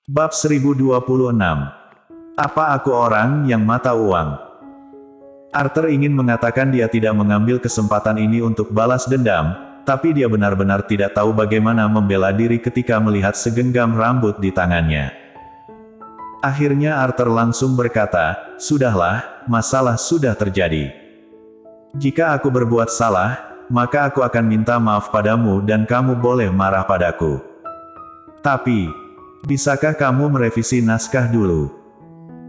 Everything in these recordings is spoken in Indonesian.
Bab 1026. Apa aku orang yang mata uang? Arthur ingin mengatakan dia tidak mengambil kesempatan ini untuk balas dendam, tapi dia benar-benar tidak tahu bagaimana membela diri ketika melihat segenggam rambut di tangannya. Akhirnya Arthur langsung berkata, "Sudahlah, masalah sudah terjadi. Jika aku berbuat salah, maka aku akan minta maaf padamu dan kamu boleh marah padaku. Tapi, bisakah kamu merevisi naskah dulu?"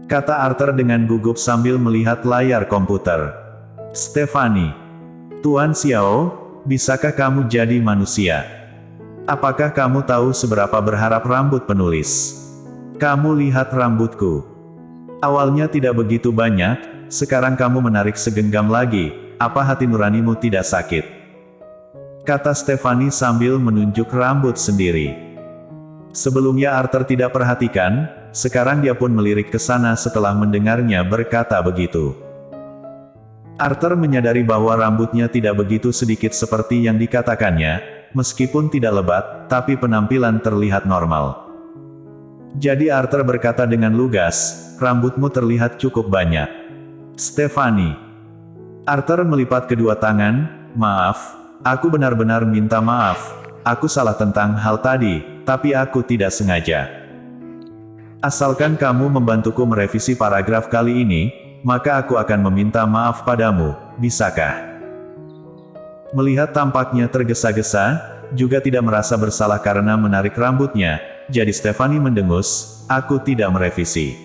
kata Arthur dengan gugup sambil melihat layar komputer. "Stephanie. Tuan Xiao, bisakah kamu jadi manusia? Apakah kamu tahu seberapa berharap rambut penulis? Kamu lihat rambutku. Awalnya tidak begitu banyak, sekarang kamu menarik segenggam lagi, apa hati nuranimu tidak sakit?" kata Stephanie sambil menunjuk rambut sendiri. Sebelumnya Arthur tidak perhatikan, sekarang dia pun melirik ke sana setelah mendengarnya berkata begitu. Arthur menyadari bahwa rambutnya tidak begitu sedikit seperti yang dikatakannya, meskipun tidak lebat, tapi penampilan terlihat normal. Jadi Arthur berkata dengan lugas, "Rambutmu terlihat cukup banyak, Stephanie." Arthur melipat kedua tangan, "Maaf, aku benar-benar minta maaf, aku salah tentang hal tadi, tapi aku tidak sengaja. Asalkan kamu membantuku merevisi paragraf kali ini, maka aku akan meminta maaf padamu, bisakah?" Melihat tampaknya tergesa-gesa, juga tidak merasa bersalah karena menarik rambutnya, jadi Stephanie mendengus, "Aku tidak merevisi.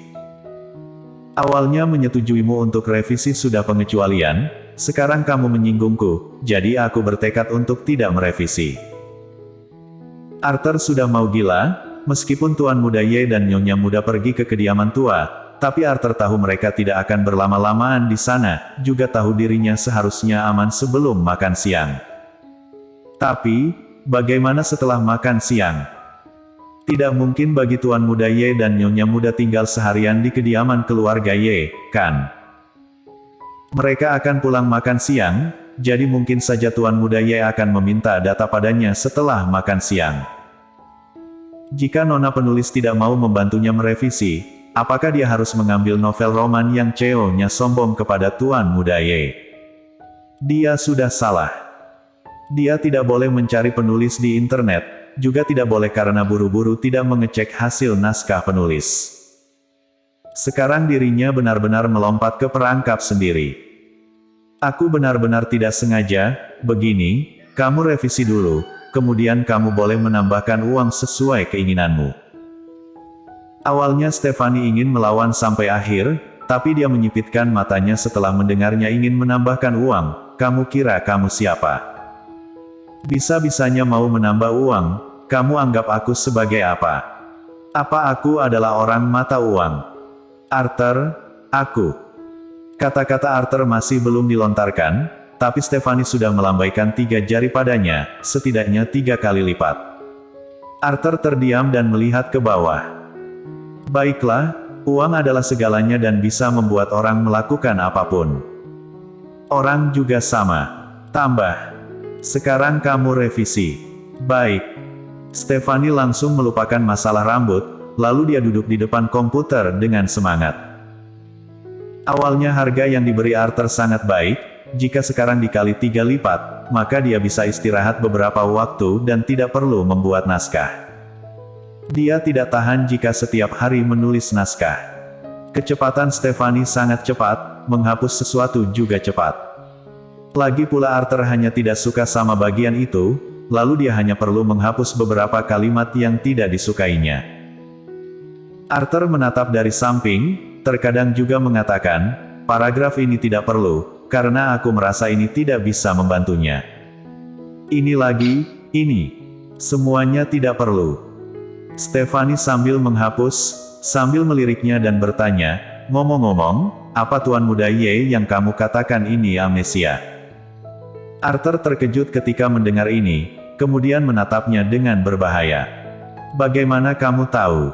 Awalnya menyetujuimu untuk revisi sudah pengecualian, sekarang kamu menyinggungku, jadi aku bertekad untuk tidak merevisi." Arthur sudah mau gila, meskipun Tuan Muda Ye dan Nyonya Muda pergi ke kediaman tua, tapi Arthur tahu mereka tidak akan berlama-lamaan di sana, juga tahu dirinya seharusnya aman sebelum makan siang. Tapi, bagaimana setelah makan siang? Tidak mungkin bagi Tuan Muda Ye dan Nyonya Muda tinggal seharian di kediaman keluarga Ye, kan? Mereka akan pulang makan siang, jadi mungkin saja Tuan Muda Ye akan meminta data padanya setelah makan siang. Jika nona penulis tidak mau membantunya merevisi, apakah dia harus mengambil novel roman yang CEO-nya sombong kepada Tuan Muda Ye? Dia sudah salah. Dia tidak boleh mencari penulis di internet, juga tidak boleh karena buru-buru tidak mengecek hasil naskah penulis. Sekarang dirinya benar-benar melompat ke perangkap sendiri. "Aku benar-benar tidak sengaja, begini, kamu revisi dulu, kemudian kamu boleh menambahkan uang sesuai keinginanmu." Awalnya Stephanie ingin melawan sampai akhir, tapi dia menyipitkan matanya setelah mendengarnya ingin menambahkan uang. "Kamu kira kamu siapa? Bisa-bisanya mau menambah uang, kamu anggap aku sebagai apa? Apa aku adalah orang mata uang? Arthur, aku..." Kata-kata Arthur masih belum dilontarkan, tapi Stephanie sudah melambaikan 3 jari padanya, setidaknya 3 kali lipat. Arthur terdiam dan melihat ke bawah. "Baiklah, uang adalah segalanya dan bisa membuat orang melakukan apapun. Orang juga sama. Tambah. Sekarang kamu revisi." "Baik." Stephanie langsung melupakan masalah rambut, lalu dia duduk di depan komputer dengan semangat. Awalnya harga yang diberi Arthur sangat baik, jika sekarang dikali 3 lipat, maka dia bisa istirahat beberapa waktu dan tidak perlu membuat naskah. Dia tidak tahan jika setiap hari menulis naskah. Kecepatan Stephanie sangat cepat, menghapus sesuatu juga cepat. Lagi pula Arthur hanya tidak suka sama bagian itu, lalu dia hanya perlu menghapus beberapa kalimat yang tidak disukainya. Arthur menatap dari samping, terkadang juga mengatakan, "Paragraf ini tidak perlu, karena aku merasa ini tidak bisa membantunya. Ini lagi, ini. Semuanya tidak perlu." Stephanie sambil menghapus, sambil meliriknya dan bertanya, "Ngomong-ngomong, apa Tuan Muda Ye yang kamu katakan ini amnesia?" Arthur terkejut ketika mendengar ini, kemudian menatapnya dengan berbahaya. "Bagaimana kamu tahu?"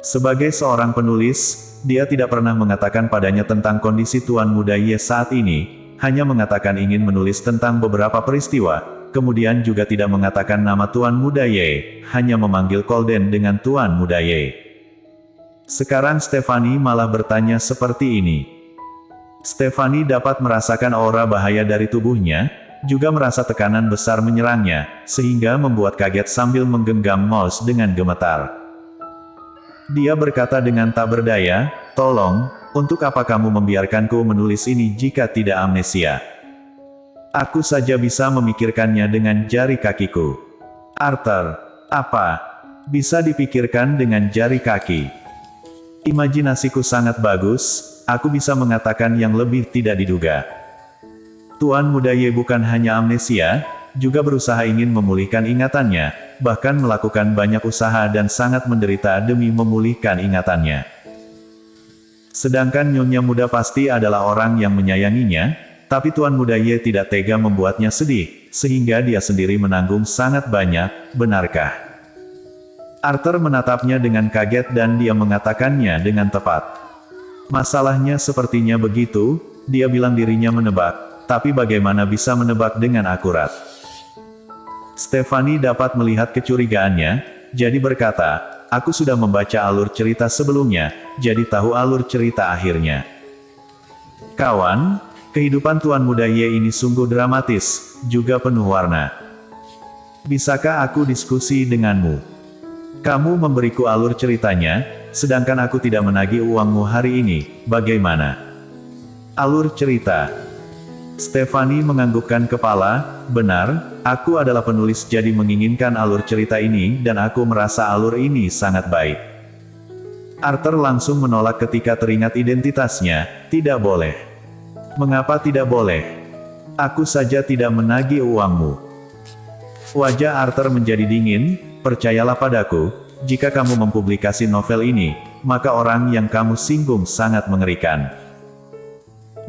Sebagai seorang penulis, dia tidak pernah mengatakan padanya tentang kondisi Tuan Muda Ye saat ini, hanya mengatakan ingin menulis tentang beberapa peristiwa, kemudian juga tidak mengatakan nama Tuan Muda Ye, hanya memanggil Colden dengan Tuan Muda Ye. Sekarang Stephanie malah bertanya seperti ini. Stephanie dapat merasakan aura bahaya dari tubuhnya, juga merasa tekanan besar menyerangnya, sehingga membuat kaget sambil menggenggam mouse dengan gemetar. Dia berkata dengan tak berdaya, "Tolong, untuk apa kamu membiarkanku menulis ini jika tidak amnesia? Aku saja bisa memikirkannya dengan jari kakiku." Arthur, apa? Bisa dipikirkan dengan jari kaki? Imajinasiku sangat bagus, aku bisa mengatakan yang lebih tidak diduga. Tuan Muda Ye bukan hanya amnesia, juga berusaha ingin memulihkan ingatannya, bahkan melakukan banyak usaha dan sangat menderita demi memulihkan ingatannya. Sedangkan Nyonya Muda pasti adalah orang yang menyayanginya, tapi Tuan Muda Ye tidak tega membuatnya sedih, sehingga dia sendiri menanggung sangat banyak, benarkah? Arthur menatapnya dengan kaget dan dia mengatakannya dengan tepat. Masalahnya sepertinya begitu, dia bilang dirinya menebak, tapi bagaimana bisa menebak dengan akurat? Stephanie dapat melihat kecurigaannya, jadi berkata, "Aku sudah membaca alur cerita sebelumnya, jadi tahu alur cerita akhirnya. Kawan, kehidupan Tuan Muda Ye ini sungguh dramatis, juga penuh warna. Bisakah aku diskusi denganmu? Kamu memberiku alur ceritanya, sedangkan aku tidak menagih uangmu hari ini, bagaimana?" Alur cerita. Stephanie menganggukkan kepala, "Benar, aku adalah penulis jadi menginginkan alur cerita ini dan aku merasa alur ini sangat baik." Arthur langsung menolak ketika teringat identitasnya, "Tidak boleh." "Mengapa tidak boleh? Aku saja tidak menagih uangmu." Wajah Arthur menjadi dingin. "Percayalah padaku, jika kamu mempublikasi novel ini, maka orang yang kamu singgung sangat mengerikan.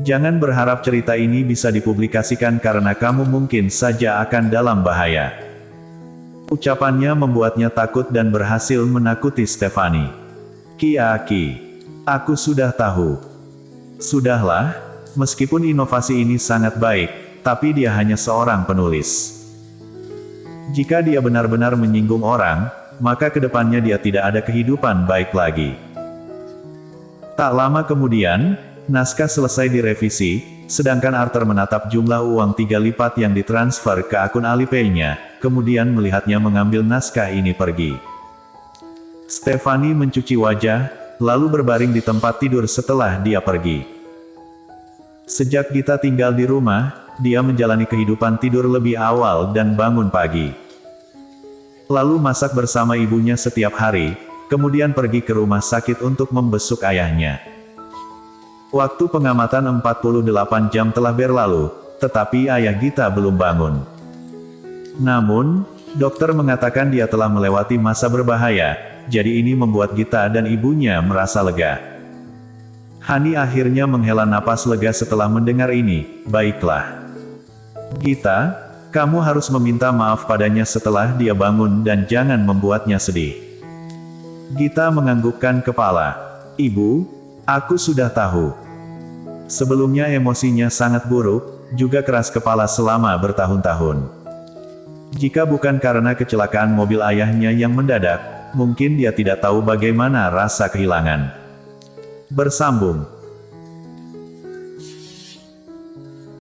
Jangan berharap cerita ini bisa dipublikasikan karena kamu mungkin saja akan dalam bahaya." Ucapannya membuatnya takut dan berhasil menakuti Stephanie. "Ki, aku sudah tahu." "Sudahlah, meskipun inovasi ini sangat baik, tapi dia hanya seorang penulis. Jika dia benar-benar menyinggung orang, maka kedepannya dia tidak ada kehidupan baik lagi." Tak lama kemudian, naskah selesai direvisi, sedangkan Arthur menatap jumlah uang 3 lipat yang ditransfer ke akun Alipay-nya, kemudian melihatnya mengambil naskah ini pergi. Stephanie mencuci wajah, lalu berbaring di tempat tidur setelah dia pergi. Sejak Gita tinggal di rumah, dia menjalani kehidupan tidur lebih awal dan bangun pagi. Lalu masak bersama ibunya setiap hari, kemudian pergi ke rumah sakit untuk membesuk ayahnya. Waktu pengamatan 48 jam telah berlalu, tetapi ayah Gita belum bangun. Namun, dokter mengatakan dia telah melewati masa berbahaya, jadi ini membuat Gita dan ibunya merasa lega. Hani akhirnya menghela napas lega setelah mendengar ini. "Baiklah, Gita, kamu harus meminta maaf padanya setelah dia bangun dan jangan membuatnya sedih." Gita menganggukkan kepala. "Ibu, aku sudah tahu." Sebelumnya emosinya sangat buruk, juga keras kepala selama bertahun-tahun. Jika bukan karena kecelakaan mobil ayahnya yang mendadak, mungkin dia tidak tahu bagaimana rasa kehilangan. Bersambung.